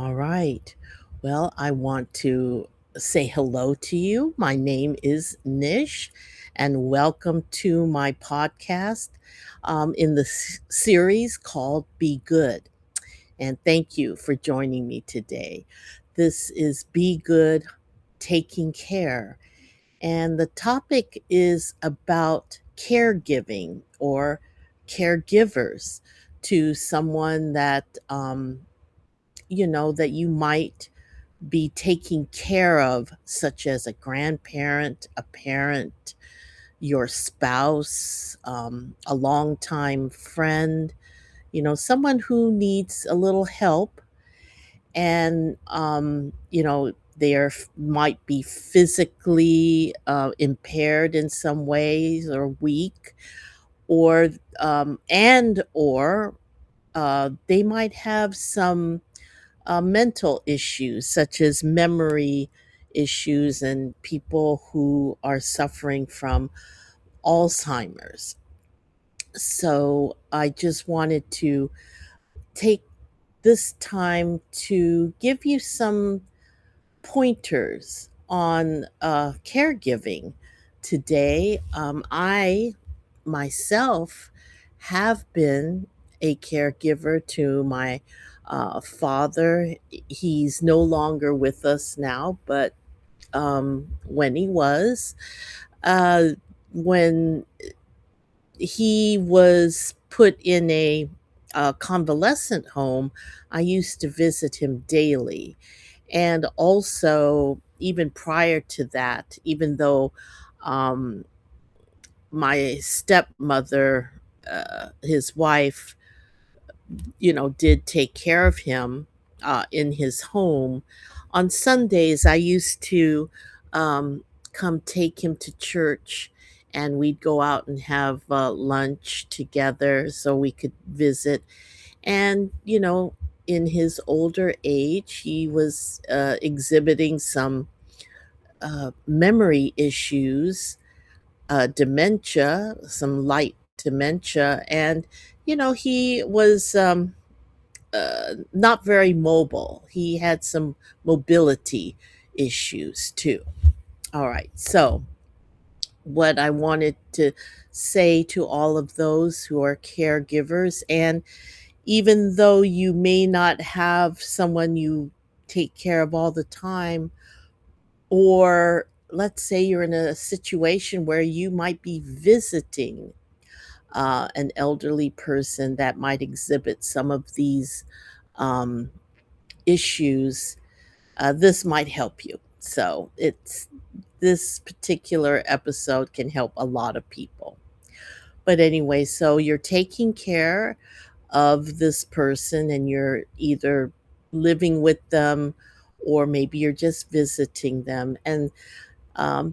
All right. Well, I want to say hello to you. My name is Nish, and welcome to my podcast in the series called Be Good. And thank you for joining me today. This is Be Good Taking Care. And the topic is about caregiving or caregivers to someone that you might be taking care of, such as a grandparent, a parent, your spouse, a longtime friend, someone who needs a little help and, might be physically impaired in some ways or weak or and or they might have some mental issues such as memory issues and people who are suffering from Alzheimer's. So I just wanted to take this time to give you some pointers on caregiving today. I myself have been a caregiver to my father. He's no longer with us now, but when he was, uh, when he was put in a convalescent home, I used to visit him daily. And also, even prior to that, even though um, my stepmother, his wife, did take care of him in his home, on Sundays, I used to come take him to church and we'd go out and have lunch together so we could visit. And, in his older age, he was exhibiting some memory issues, dementia, some light dementia. And, he was not very mobile. He had some mobility issues too. All right. So, what I wanted to say to all of those who are caregivers, and even though you may not have someone you take care of all the time, or let's say you're in a situation where you might be visiting an elderly person that might exhibit some of these um, issues, this might help you. So it's this particular episode can help a lot of people. But anyway, so you're taking care of this person and you're either living with them or maybe you're just visiting them, and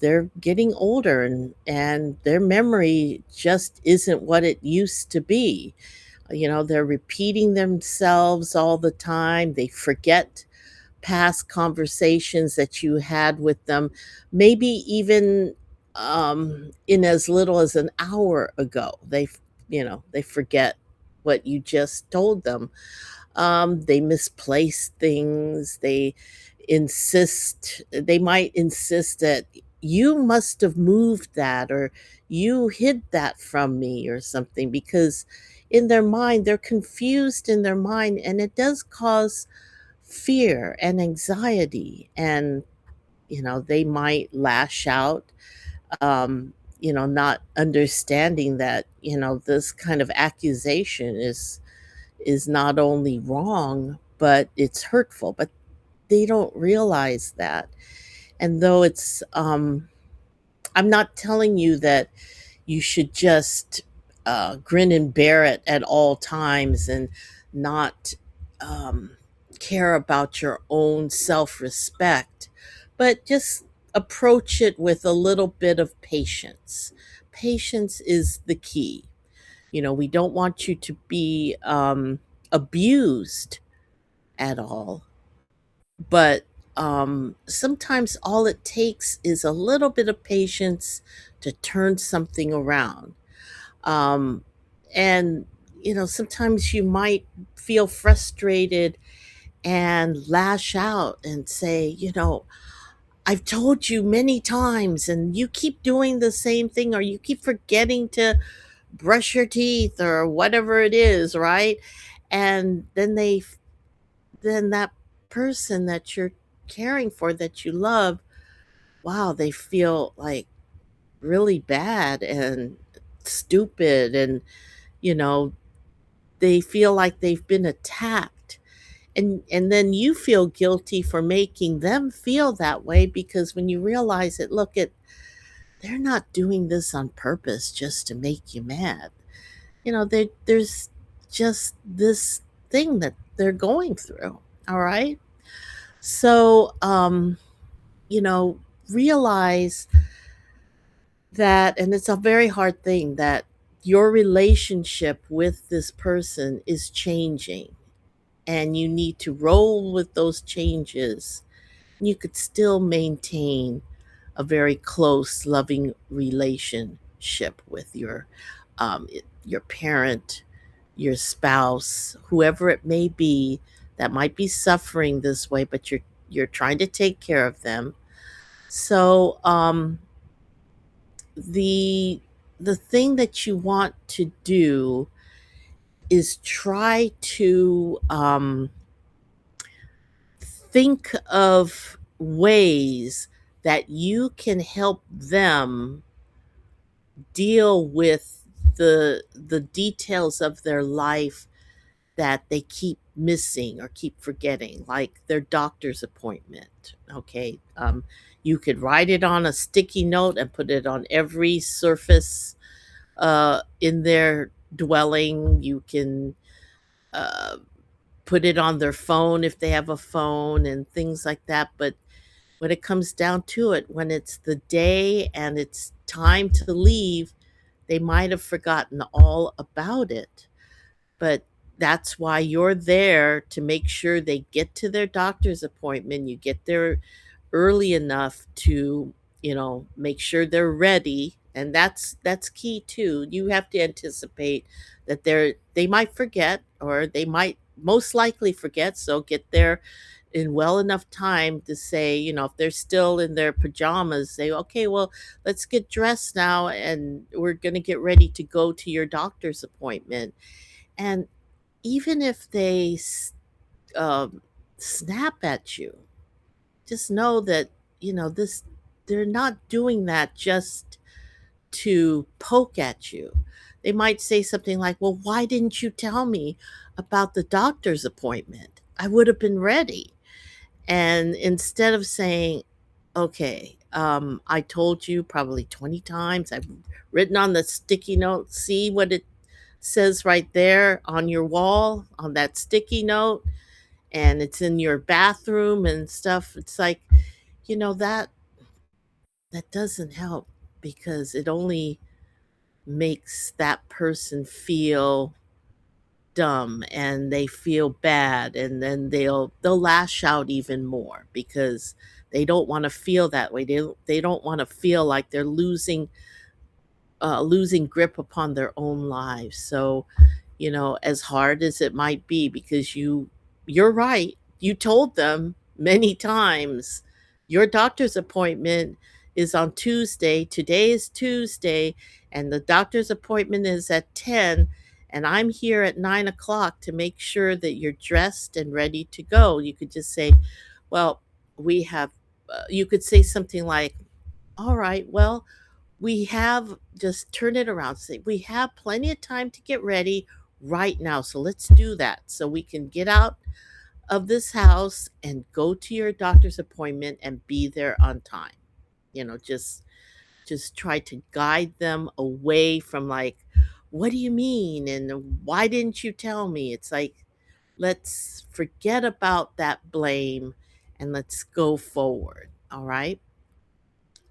they're getting older and their memory just isn't what it used to be. They're repeating themselves all the time. They forget past conversations that you had with them, maybe even in as little as an hour ago. They forget what you just told them. They misplace things. They might insist that you must have moved that or you hid that from me or something, because in their mind, they're confused in their mind, and it does cause fear and anxiety. And, they might lash out, not understanding that, this kind of accusation is not only wrong, but it's hurtful. But they don't realize that. And though I'm not telling you that you should just grin and bear it at all times and not um, care about your own self respect, but just approach it with a little bit of patience. Patience is the key. We don't want you to be abused at all, but sometimes all it takes is a little bit of patience to turn something around. And sometimes you might feel frustrated and lash out and say, I've told you many times and you keep doing the same thing, or you keep forgetting to brush your teeth or whatever it is, right? And then that person that you're caring for, that you love, wow, they feel like really bad and stupid, and you know they feel like they've been attacked, and then you feel guilty for making them feel that way, because when you realize it, look at, they're not doing this on purpose just to make you mad. There's just this thing that they're going through. All right. So you know realize that, and it's a very hard thing, that your relationship with this person is changing, and you need to roll with those changes. You could still maintain a very close, loving relationship with your parent, your spouse, whoever it may be that might be suffering this way, but you're trying to take care of them. So the the thing that you want to do is try to think of ways that you can help them deal with the details of their life that they keep missing or keep forgetting, like their doctor's appointment. Okay. You could write it on a sticky note and put it on every surface in their dwelling. You can uh, put it on their phone if they have a phone and things like that. But when it comes down to it, when it's the day and it's time to leave, they might have forgotten all about it. But that's why you're there, to make sure they get to their doctor's appointment. You get there early enough to, make sure they're ready. And that's key too. You have to anticipate that they might forget, or they might most likely forget. So get there in well enough time to say, if they're still in their pajamas, say, okay, well, let's get dressed now and we're going to get ready to go to your doctor's appointment. And even if they snap at you, just know that, this, they're not doing that just to poke at you. They might say something like, well, why didn't you tell me about the doctor's appointment? I would have been ready. And instead of saying, okay, I told you probably 20 times, I've written on the sticky note, see what it says right there on your wall on that sticky note, and it's in your bathroom and stuff. It's like, that doesn't help, because it only makes that person feel dumb, and they feel bad, and then they'll lash out even more, because they don't want to feel that way. They don't want to feel like they're losing grip upon their own lives. So, as hard as it might be, because you're right. You told them many times your doctor's appointment is on Tuesday. Today is Tuesday, and the doctor's appointment is at 10, and I'm here at 9 o'clock to make sure that you're dressed and ready to go. You could just say, well, we have, you could say something like, all right, well, we have, just turn it around. Say, we have plenty of time to get ready right now. So let's do that, so we can get out of this house and go to your doctor's appointment and be there on time. Just try to guide them away from, like, what do you mean? And why didn't you tell me? It's like, let's forget about that blame and let's go forward. All right.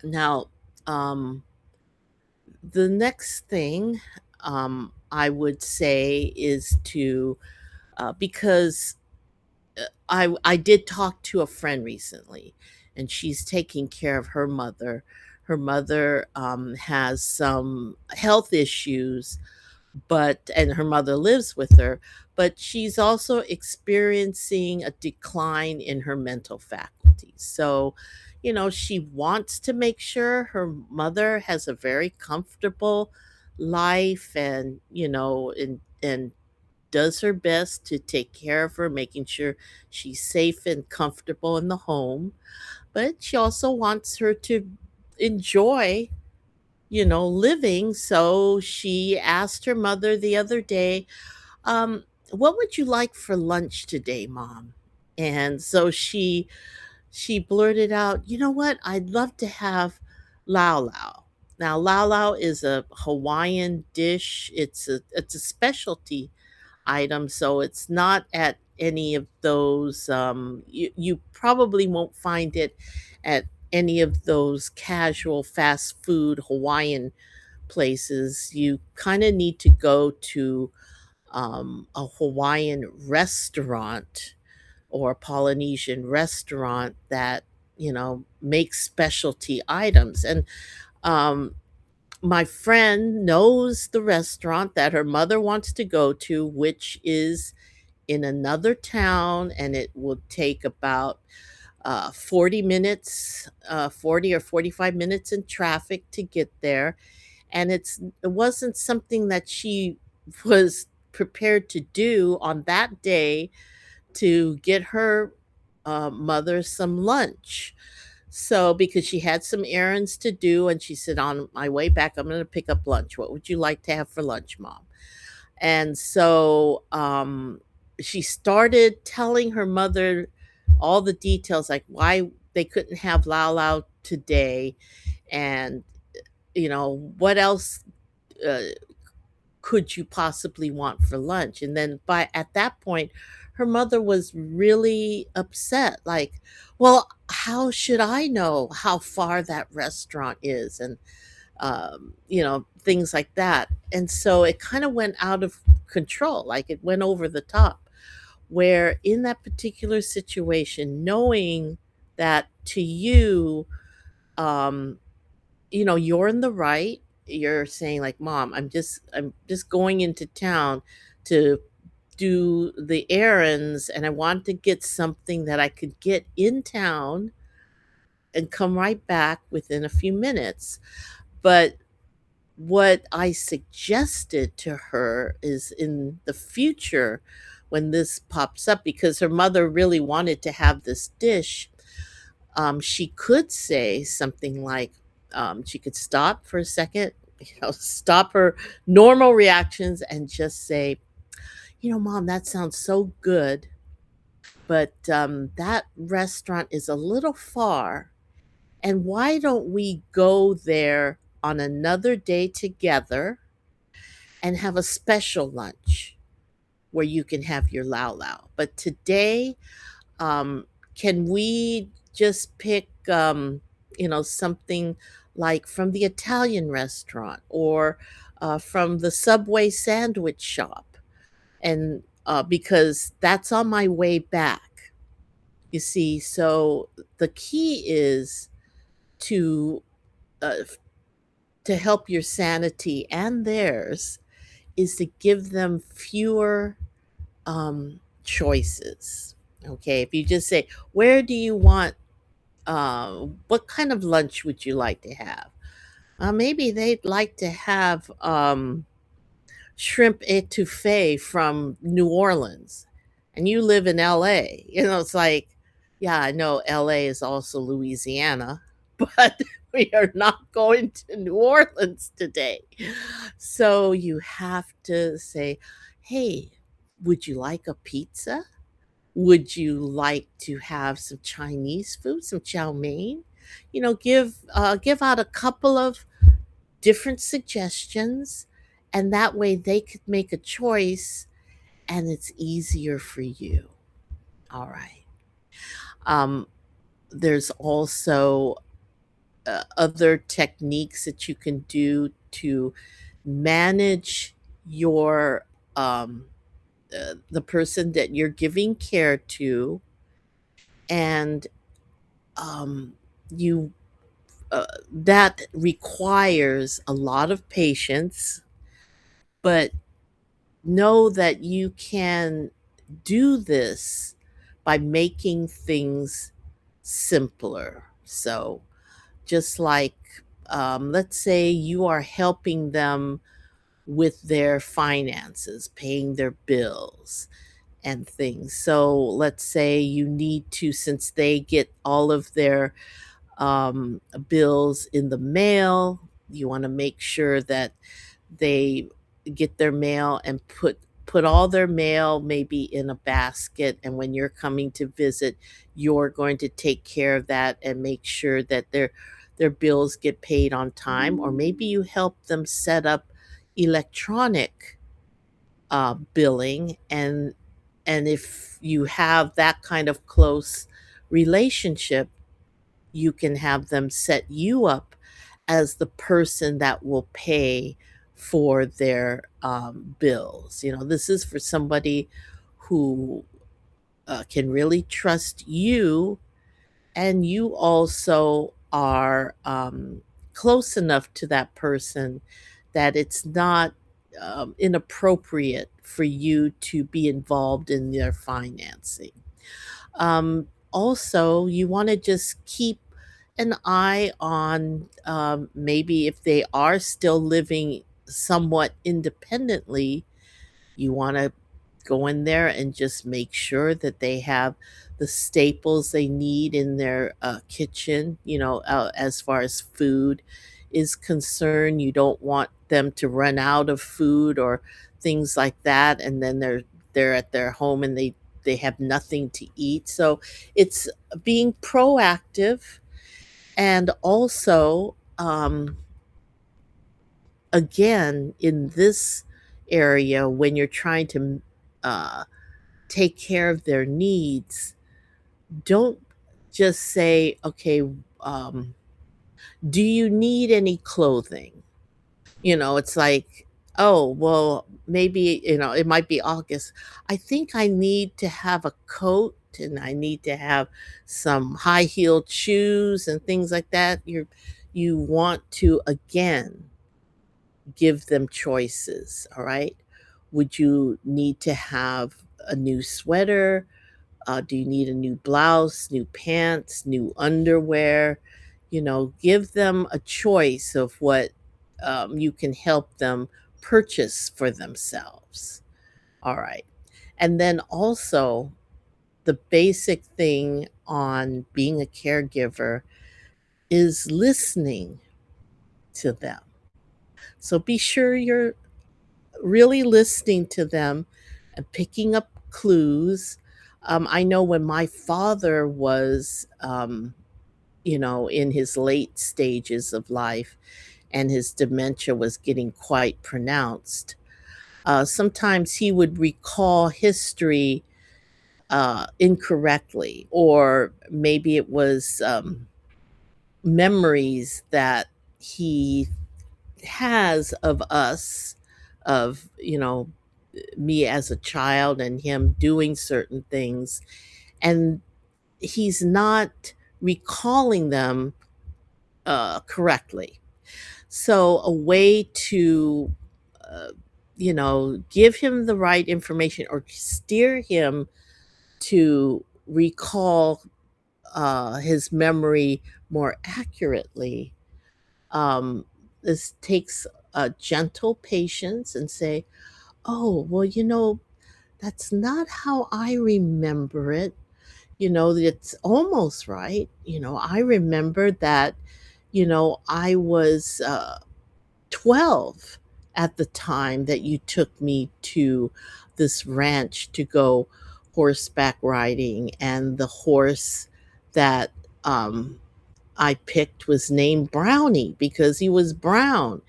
Now, the next thing I would say is to, because I did talk to a friend recently, and she's taking care of her mother. Her mother has some health issues, and her mother lives with her, but she's also experiencing a decline in her mental faculties. So, she wants to make sure her mother has a very comfortable life, and and does her best to take care of her, making sure she's safe and comfortable in the home. But she also wants her to enjoy living. So she asked her mother the other day, what would you like for lunch today, Mom? And so she blurted out, you know what? I'd love to have lao lao. Now, lao lao is a Hawaiian dish. It's a specialty item, so it's not at any of those. You probably won't find it at any of those casual fast food Hawaiian places. You kind of need to go to a Hawaiian restaurant or Polynesian restaurant that makes specialty items. And um, my friend knows the restaurant that her mother wants to go to, which is in another town, and it will take about 40 minutes, 40 or 45 minutes in traffic to get there. And it wasn't something that she was prepared to do on that day to get her mother some lunch. So, because she had some errands to do, and she said, on my way back, I'm going to pick up lunch. What would you like to have for lunch, Mom? And so she started telling her mother all the details, like why they couldn't have Lao Lao today, and what else uh, could you possibly want for lunch? And then by at that point, her mother was really upset. Like, well, how should I know how far that restaurant is? And things like that. And so it kind of went out of control, like it went over the top. Where in that particular situation, knowing that to you, um, you're in the right. You're saying like, Mom, I'm just going into town to do the errands, and I want to get something that I could get in town and come right back within a few minutes. But what I suggested to her is, in the future, when this pops up, because her mother really wanted to have this dish, she could say something like, she could stop for a second, stop her normal reactions and just say, Mom, that sounds so good, but that restaurant is a little far. And why don't we go there on another day together and have a special lunch where you can have your lao lao? But today, can we just pick, something like from the Italian restaurant, or from the Subway sandwich shop? And because that's on my way back, you see. So the key is to uh, to help your sanity and theirs is to give them fewer choices. Okay, if you just say, "Where do you want? What kind of lunch would you like to have?" Maybe they'd like to have shrimp etouffee from New Orleans, and you live in LA. It's like, yeah, I know LA is also Louisiana, but we are not going to New Orleans today. So you have to say, hey, would you like a pizza? Would you like to have some Chinese food, some chow mein? Give out a couple of different suggestions, and that way they could make a choice, and it's easier for you. All right. Um, there's also other techniques that you can do to manage your the person that you're giving care to, and um, you that requires a lot of patience But know that you can do this by making things simpler. So, just like, let's say you are helping them with their finances, paying their bills and things. So, let's say you need to, since they get all of their bills in the mail, you want to make sure that they get their mail and put all their mail maybe in a basket, and when you're coming to visit, you're going to take care of that and make sure that their bills get paid on time. Or maybe you help them set up electronic billing, and if you have that kind of close relationship, you can have them set you up as the person that will pay for their bills. This is for somebody who can really trust you, and you also are close enough to that person that it's not inappropriate for you to be involved in their financing. Also, you want to just keep an eye on, maybe if they are still living somewhat independently, you want to go in there and just make sure that they have the staples they need in their kitchen, as far as food is concerned. You don't want them to run out of food or things like that, and then they're at their home and they have nothing to eat. So it's being proactive, and also, again, in this area, when you're trying to uh, take care of their needs, don't just say, okay, do you need any clothing? It's like, oh, well, maybe, it might be August. I think I need to have a coat, and I need to have some high heeled shoes and things like that. You want to, again, give them choices. All right. Would you need to have a new sweater? Do you need a new blouse, new pants, new underwear? Give them a choice of what you can help them purchase for themselves. All right. And then also, the basic thing on being a caregiver is listening to them. So be sure you're really listening to them and picking up clues. I know when my father was, in his late stages of life and his dementia was getting quite pronounced, sometimes he would recall history incorrectly, or maybe it was memories that he has of us, of, me as a child and him doing certain things, and he's not recalling them correctly. So, a way to, uh, give him the right information or steer him to recall his memory more accurately. Um, this takes gentle patience, and say, oh, well, that's not how I remember it. It's almost right. I remember that, I was 12 at the time that you took me to this ranch to go horseback riding, and the horse that um, I picked was named Brownie because he was brown.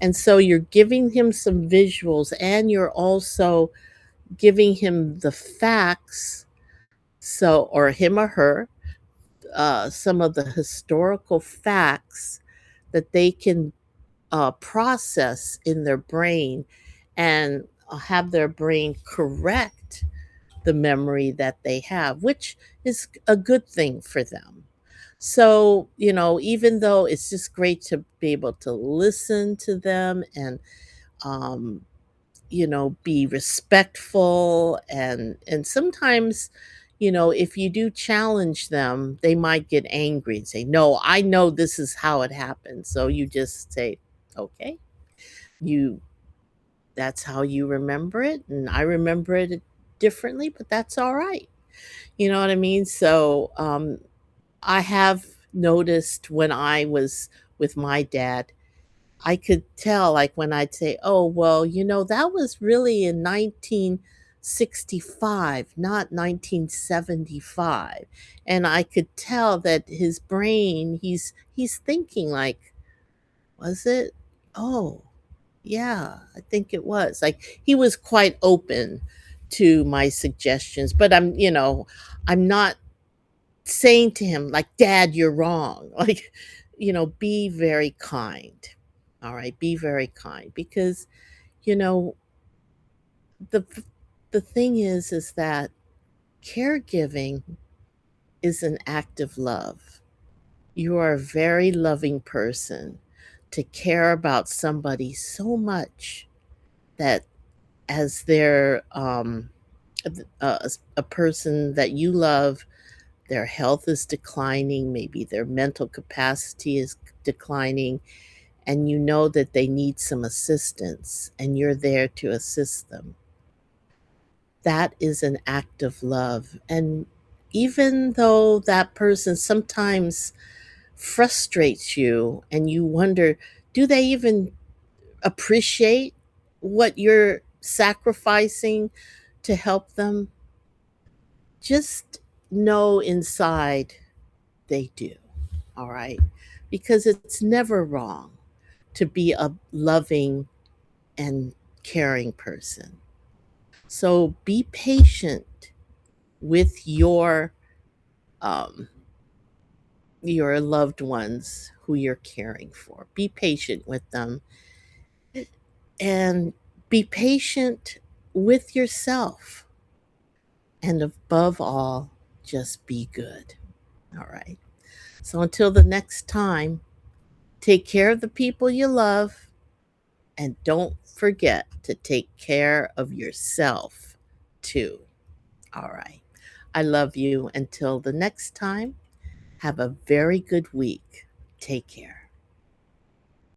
And so you're giving him some visuals, and you're also giving him the facts, so, or him or her, some of the historical facts that they can process in their brain, and have their brain correct the memory that they have, which is a good thing for them. So, even though it's just great to be able to listen to them and um, be respectful, and sometimes, if you do challenge them, they might get angry and say, "No, I know this is how it happened." So you just say, "Okay, you that's how you remember it, and I remember it differently, but that's all right." You know what I mean? So, I have noticed when I was with my dad, I could tell, like, when I'd say, "Oh, well, that was really in 1965, not 1975." And I could tell that his brain, he's thinking like, "Was it? Oh, yeah, I think it was." Like, he was quite open to my suggestions, but I'm not saying to him like, "Dad, you're wrong." Like, be very kind. All right, be very kind, because you know the the thing is that caregiving is an act of love. You are a very loving person to care about somebody so much that, as their a person that you love, their health is declining, maybe their mental capacity is declining, and you know that they need some assistance, and you're there to assist them. That is an act of love. And even though that person sometimes frustrates you and you wonder, do they even appreciate what you're sacrificing to help them? Just know inside they do. All right? Because it's never wrong to be a loving and caring person. So be patient with um, your loved ones who you're caring for. Be patient with them, and be patient with yourself. And above all, just be good. All right. So until the next time, take care of the people you love, and don't forget to take care of yourself too. All right. I love you. Until the next time, have a very good week. Take care.